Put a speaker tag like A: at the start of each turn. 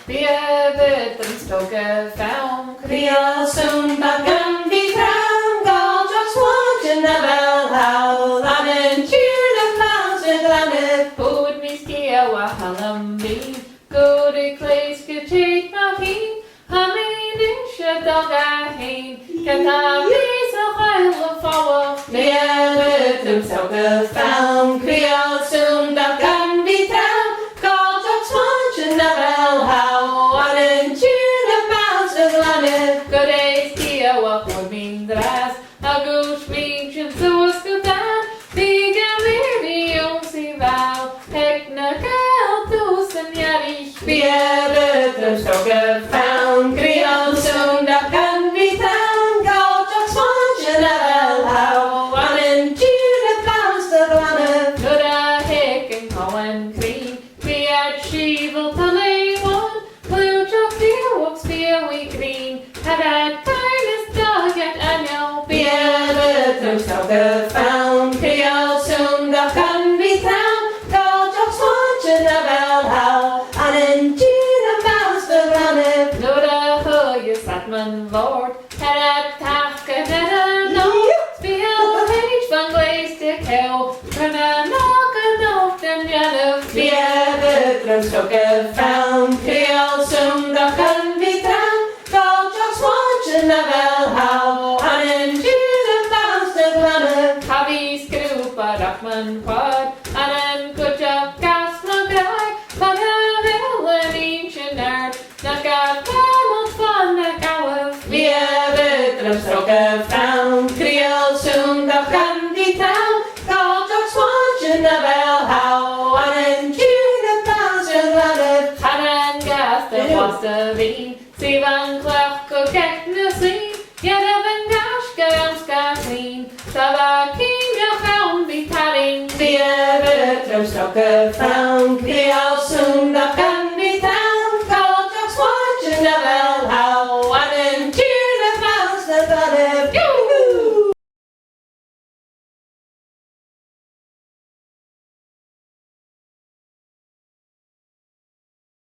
A: Vi över den stokke faun.
B: Creasun bagan vitram, galdrax watchina vel how, lanen cheer the mouse with lanen.
A: Pod miskia wa halam bi. Gode kleiske chet ma hin. Hamin isha daga hin. Kata visa heil fawa.
B: Meertum stokke faun, creasun bagan vitram, galdrax watchina vel how, lanen cheer the mouse with lanen.
A: Gode skia wa pod min dras. Agus vinchen zoas gudan. Viga mirdi om si val. Hekna gal tusen jarich.
B: Meertum stokke faun, creasun bagan vitram, galdrax watchina vel how, lanen cheer the mouse with lanen.
A: Goda heken koen kring. Vi är skivel tale one. Pluto fjällvågs fjäll vi kring. Hade times dag ett anjal.
B: Meertum stokke faun, creasun bagan vitram, galdrax watchina vel how, lanen cheer the mouse with lanen.
A: Goda höje satt man vårt. Hade tacka denna natt. Spel page van gleiste keo. Kunna naken nokten janu.
B: Meertum stokke faun, creasun bagan vitram, galdrax watchina vel how, lanen cheer the mouse with lanen.
A: Havi skrupa rakman quad. Anan kutja gas na grai. Pana velen ingenär. Naka famot fan na kawaf.
B: Meertum stokke faun, creasun bagan vitram, galdrax watchina vel how, lanen cheer the mouse with lanen.
A: Hanan gas de wasta vin. Sivan klach koket na sin. Jada van gashka amska clean. Sava king of hound be padding.
B: Meertum stokke faun,